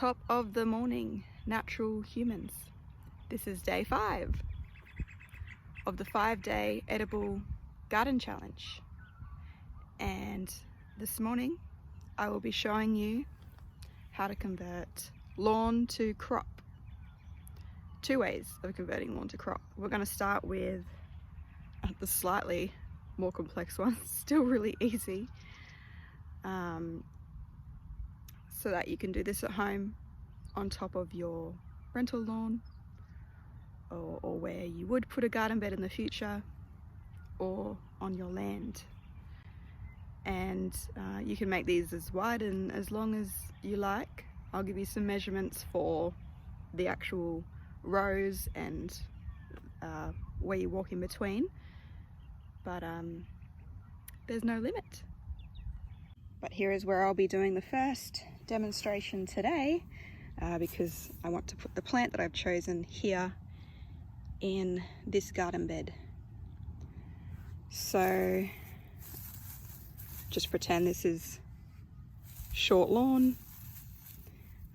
Top of the morning, natural humans. This is day 5 of the 5-day edible garden challenge. And this morning I will be showing you how to convert lawn to crop. 2 ways of converting lawn to crop. We're going to start with the slightly more complex one, still really easy. So that you can do this at home on top of your rental lawn, or where you would put a garden bed in the future, or on your land. And you can make these as wide and as long as you like. I'll give you some measurements for the actual rows and where you walk in between, but there's no limit. But here is where I'll be doing the first demonstration today, because I want to put the plant that I've chosen here in this garden bed. So just pretend this is short lawn.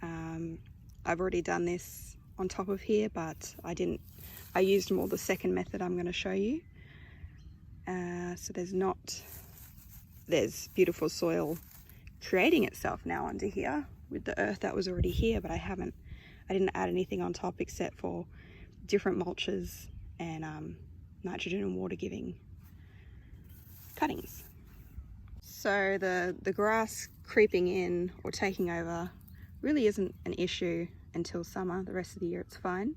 I've already done this on top of here, but I used more the second method I'm going to show you. So there's beautiful soil creating itself now under here with the earth that was already here, but I didn't add anything on top except for different mulches and nitrogen and water giving cuttings. So the grass creeping in or taking over really isn't an issue until summer. The rest of the year it's fine,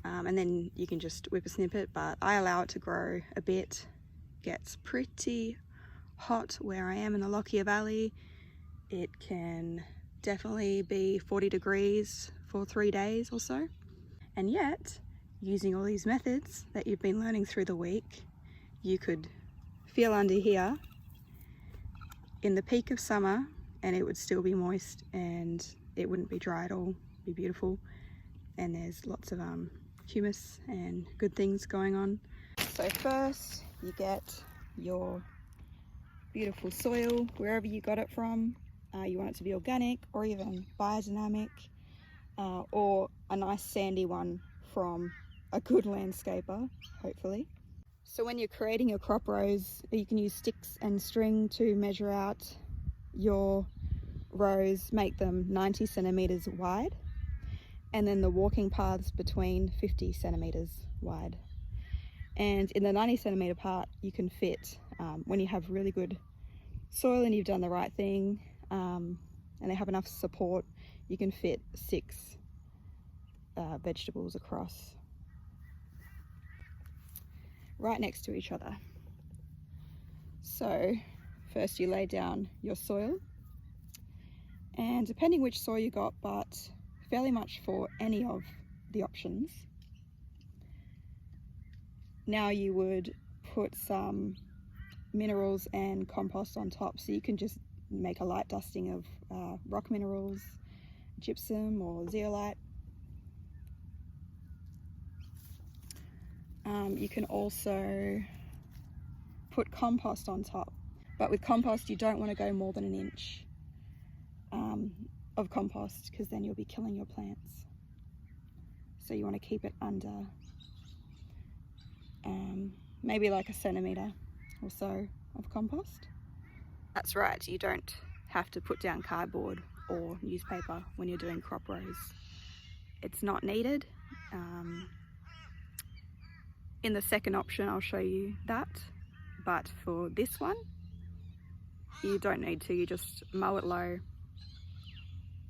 and then you can just whip a snip it, but I allow it to grow a bit. Gets pretty hot where I am in the Lockyer Valley. It can definitely be 40 degrees for 3 days or so. And yet, using all these methods that you've been learning through the week, you could feel under here in the peak of summer and it would still be moist and it wouldn't be dry at all. It'd be beautiful. And there's lots of humus and good things going on. So first you get your beautiful soil wherever you got it from. You want it to be organic or even biodynamic, or a nice sandy one from a good landscaper, hopefully. So when you're creating your crop rows, you can use sticks and string to measure out your rows, make them 90 centimeters wide, and then the walking paths between 50 centimeters wide. And in the 90 centimeter part, you can fit, when you have really good soil and you've done the right thing, and they have enough support, you can fit 6 vegetables across right next to each other. So first you lay down your soil, and depending which soil you got, but fairly much for any of the options. Now you would put some minerals and compost on top, so you can just make a light dusting of rock minerals, gypsum or zeolite. You can also put compost on top, but with compost you don't want to go more than 1 inch of compost, because then you'll be killing your plants. So you want to keep it under maybe like 1 centimeter or so of compost. That's right, you don't have to put down cardboard or newspaper when you're doing crop rows. It's not needed. In the second option I'll show you that, but for this one you don't need to. You just mow it low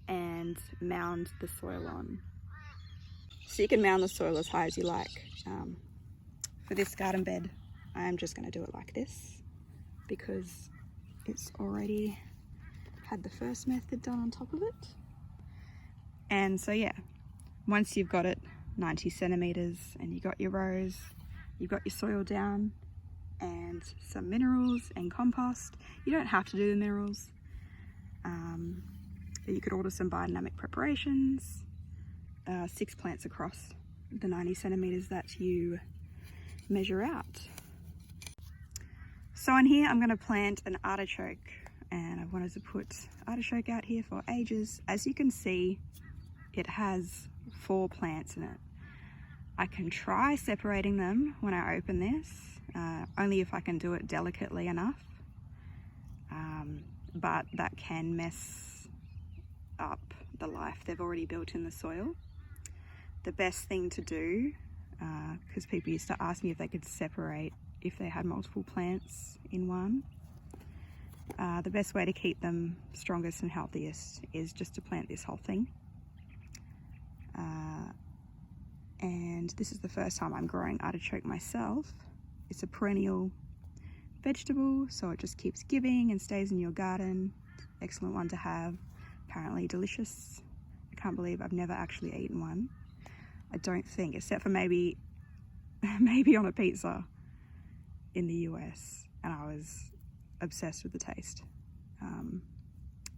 and mound the soil on. So you can mound the soil as high as you like. For this garden bed I am just going to do it like this because it's already had the first method done on top of it. And so yeah, once you've got it 90 centimeters and you got your rows, you've got your soil down and some minerals and compost. You don't have to do the minerals. You could order some biodynamic preparations, 6 plants across the 90 centimeters that you measure out. So on here I'm going to plant an artichoke, and I've wanted to put artichoke out here for ages. As you can see, it has 4 plants in it. I can try separating them when I open this, only if I can do it delicately enough, but that can mess up the life they've already built in the soil. The best thing to do, because people used to ask me if they could separate if they had multiple plants in one, the best way to keep them strongest and healthiest is just to plant this whole thing. And this is the first time I'm growing artichoke myself. It's a perennial vegetable, so it just keeps giving and stays in your garden. Excellent one to have. Apparently delicious. I can't believe I've never actually eaten one. I don't think, except for maybe on a pizza in the US, and I was obsessed with the taste.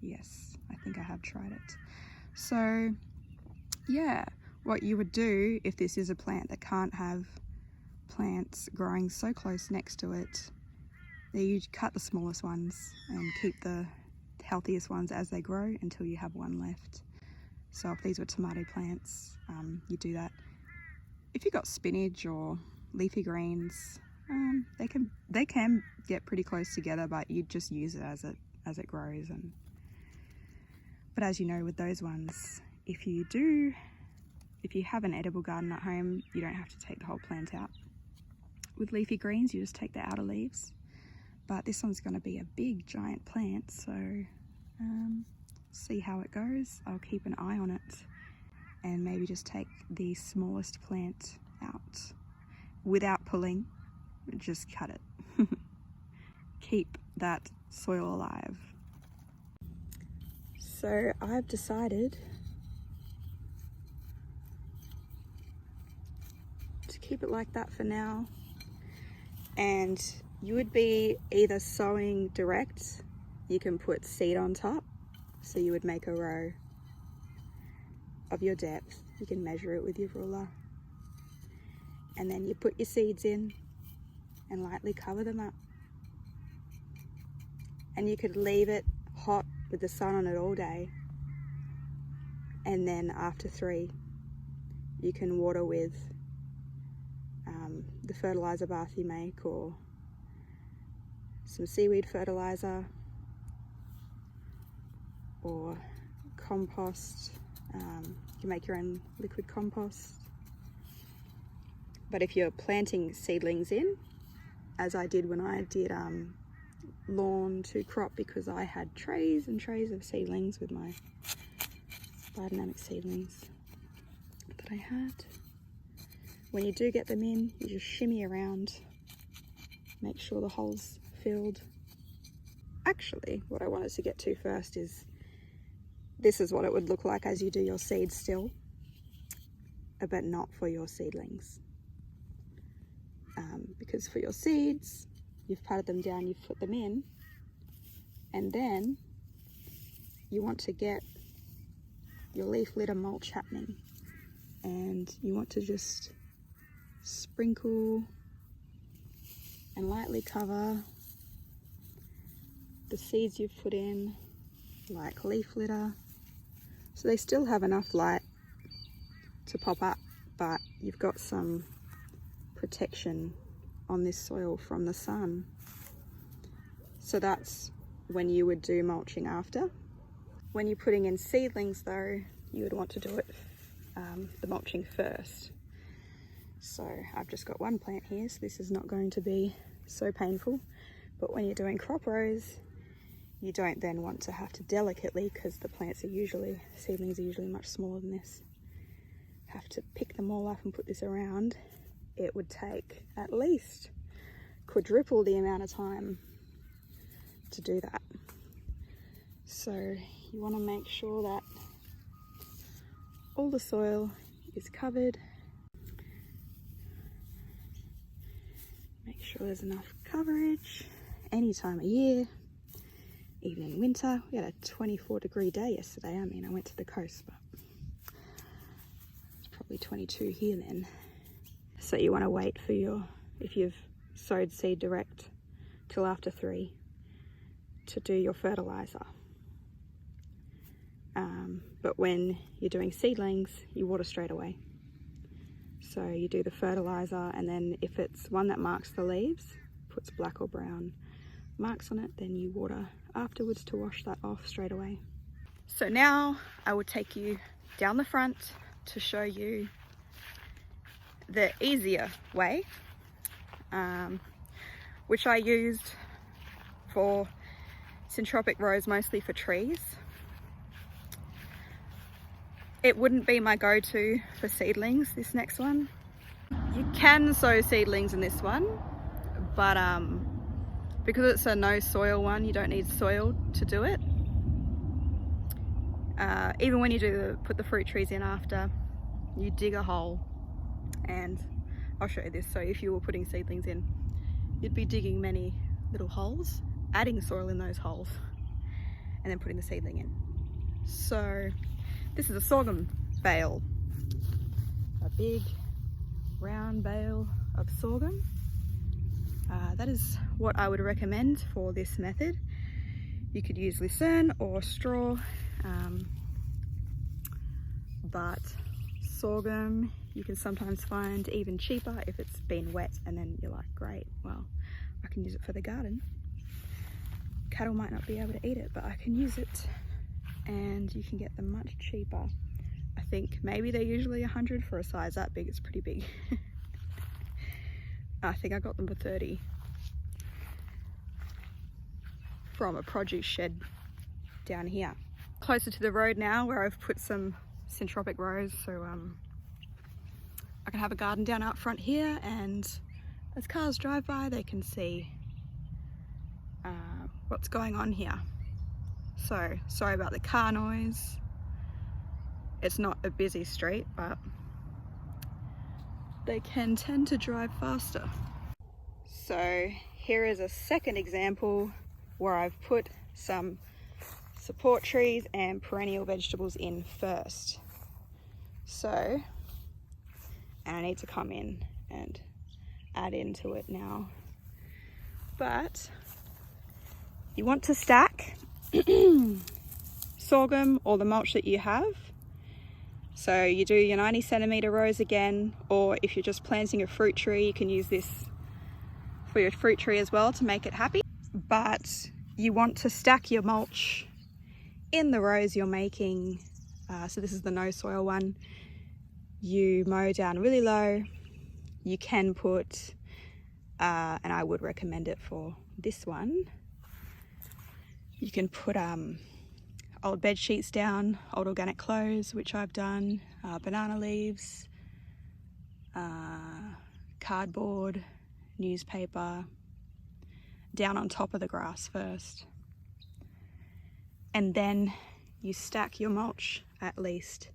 Yes, I think I have tried it. So yeah, what you would do if this is a plant that can't have plants growing so close next to it, you cut the smallest ones and keep the healthiest ones as they grow until you have one left. So if these were tomato plants, you do that. If you've got spinach or leafy greens, they can get pretty close together, but you just use it as it grows. But as you know, with those ones, if you have an edible garden at home, you don't have to take the whole plant out. With leafy greens, you just take the outer leaves. But this one's going to be a big giant plant, so see how it goes. I'll keep an eye on it and maybe just take the smallest plant out without pulling, just cut it. Keep that soil alive. So I've decided to keep it like that for now, and you would be either sowing direct, you can put seed on top, so you would make a row of your depth, you can measure it with your ruler, and then you put your seeds in and lightly cover them up, and you could leave it hot with the sun on it all day, and then after 3 you can water with the fertilizer bath you make, or some seaweed fertilizer, or compost. You can make your own liquid compost. But if you're planting seedlings in, as I did when I did lawn to crop, because I had trays and trays of seedlings with my biodynamic seedlings that I had. When you do get them in, you just shimmy around, make sure the hole's filled. Actually, what I wanted to get to first is, this is what it would look like as you do your seeds still, but not for your seedlings. Because for your seeds, you've patted them down, you've put them in, and then you want to get your leaf litter mulch happening, and you want to just sprinkle and lightly cover the seeds you've put in, like leaf litter, so they still have enough light to pop up, but you've got some protection on this soil from the sun. So that's when you would do mulching after. When you're putting in seedlings though, you would want to do it the mulching first. So I've just got one plant here, so this is not going to be so painful. But when you're doing crop rows, you don't then want to have to delicately, because the seedlings are usually much smaller than this, have to pick them all up and put this around. It would take at least quadruple the amount of time to do that. So you want to make sure that all the soil is covered. Make sure there's enough coverage any time of year, even in winter. We had a 24-degree day yesterday. I mean, I went to the coast, but it's probably 22 here then. So you want to wait for if you've sowed seed direct, till after 3 to do your fertilizer. but when you're doing seedlings, you water straight away. So you do the fertilizer, and then if it's one that marks the leaves, puts black or brown marks on it, then you water afterwards to wash that off straight away. So now I will take you down the front to show you the easier way, which I used for Syntropic rows, mostly for trees. It wouldn't be my go-to for seedlings, this next one. You can sow seedlings in this one, but because it's a no soil one, you don't need soil to do it. Even when you put the fruit trees in after, you dig a hole, and I'll show you this. So if you were putting seedlings in, you'd be digging many little holes, adding soil in those holes, and then putting the seedling in. So this is a sorghum bale, a big round bale of sorghum. That is what I would recommend for this method. You could use lucerne or straw, but sorghum you can sometimes find even cheaper if it's been wet, and then you're like, great, well, I can use it for the garden. Cattle might not be able to eat it, but I can use it, and you can get them much cheaper. I think maybe they're usually 100 for a size that big. It's pretty big. I think I got them for 30 from a produce shed down here. Closer to the road now, where I've put some Syntropic rows, so I can have a garden down out front here, and as cars drive by they can see what's going on here. So sorry about the car noise. It's not a busy street, but they can tend to drive faster. So here is a second example where I've put some support trees and perennial vegetables in first. So, and I need to come in and add into it now. But you want to stack sorghum or the mulch that you have. So you do your 90 centimeter rows again, or if you're just planting a fruit tree, you can use this for your fruit tree as well to make it happy. But you want to stack your mulch in the rows you're making. So this is the no soil one. You mow down really low. You can put, and I would recommend it for this one, you can put old bed sheets down, old organic clothes, which I've done, banana leaves, cardboard, newspaper, down on top of the grass first. And then you stack your mulch at least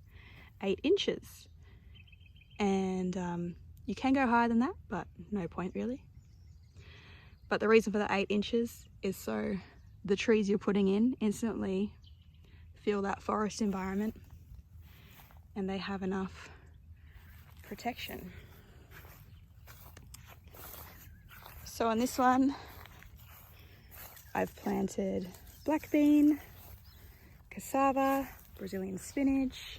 8 inches. And you can go higher than that, but no point really. But the reason for the 8 inches is so the trees you're putting in instantly feel that forest environment, and they have enough protection. So on this one, I've planted black bean, cassava, Brazilian spinach.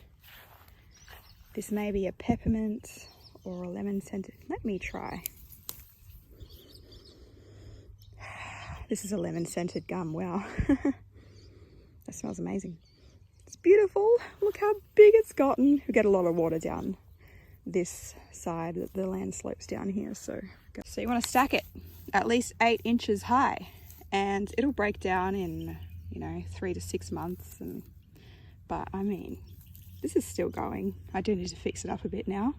This may be a peppermint or a lemon scented. Let me try. This is a lemon scented gum. Wow. That smells amazing. It's beautiful. Look how big it's gotten. We get a lot of water down this side. The land slopes down here. So you want to stack it at least 8 inches high, and it'll break down in, 3 to 6 months. But I mean, this is still going. I do need to fix it up a bit now.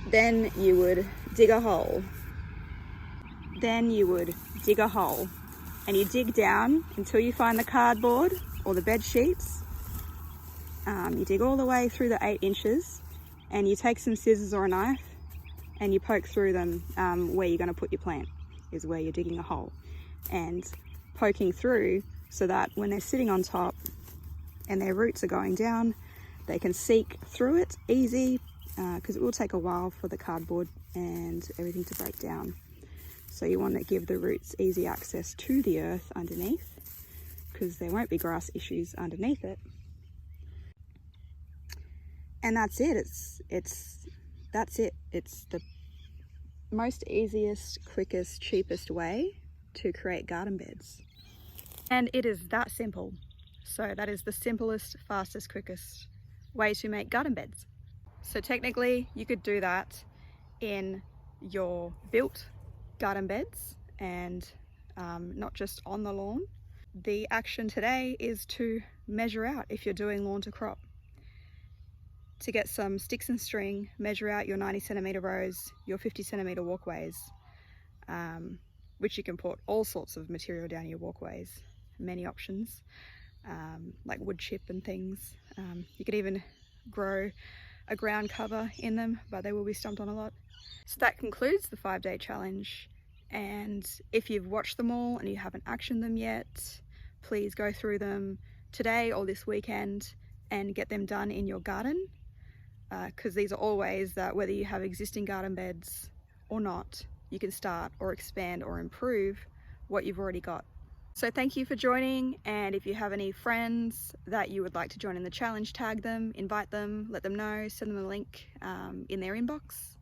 Then you would dig a hole. And you dig down until you find the cardboard or the bed sheets. You dig all the way through the 8 inches, and you take some scissors or a knife and you poke through them. Where you're going to put your plant is where you're digging a hole, and poking through so that when they're sitting on top and their roots are going down, they can seek through it easy, because it will take a while for the cardboard and everything to break down. So you want to give the roots easy access to the earth underneath, because because there won't be grass issues underneath it. And that's it. That's it. It's the most easiest, quickest, cheapest way to create garden beds. And it is that simple. So that is the simplest, fastest, quickest way to make garden beds. So technically you could do that in your built garden beds and not just on the lawn. The action today is to measure out if you're doing lawn to crop. To get some sticks and string, measure out your 90 centimetre rows, your 50 centimetre walkways, which you can put all sorts of material down your walkways, many options, like wood chip and things. You could even grow a ground cover in them, but they will be stumped on a lot. So that concludes the 5-day challenge. And if you've watched them all and you haven't actioned them yet, please go through them today or this weekend and get them done in your garden. Because these are all ways that whether you have existing garden beds or not, you can start or expand or improve what you've already got. So thank you for joining, and if you have any friends that you would like to join in the challenge, tag them, invite them, let them know, send them a link in their inbox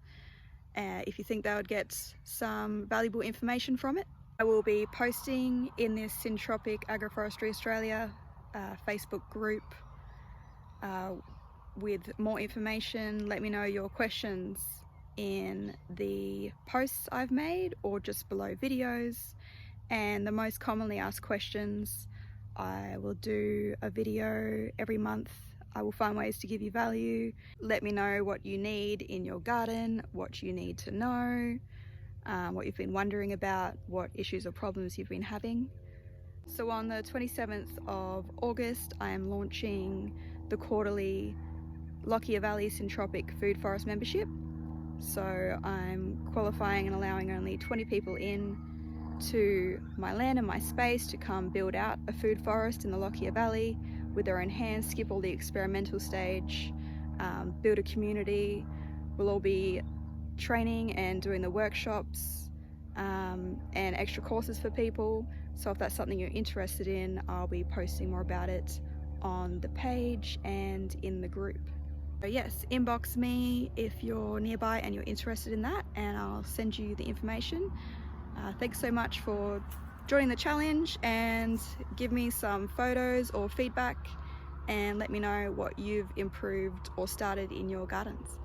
if you think they would get some valuable information from it. I will be posting in this Syntropic Agroforestry Australia Facebook group with more information. Let me know your questions in the posts I've made or just below videos, and the most commonly asked questions, I will do a video every month. I will find ways to give you value. Let me know what you need in your garden, what you need to know, what you've been wondering about, what issues or problems you've been having. So on the 27th of August, I am launching the quarterly Lockyer Valley Syntropic Food Forest membership. So I'm qualifying and allowing only 20 people in to my land and my space to come build out a food forest in the Lockyer Valley with their own hands, skip all the experimental stage, build a community. We'll all be training and doing the workshops and extra courses for people. So if that's something you're interested in, I'll be posting more about it on the page and in the group. So yes, inbox me if you're nearby and you're interested in that, and I'll send you the information. Thanks so much for joining the challenge, and give me some photos or feedback and let me know what you've improved or started in your gardens.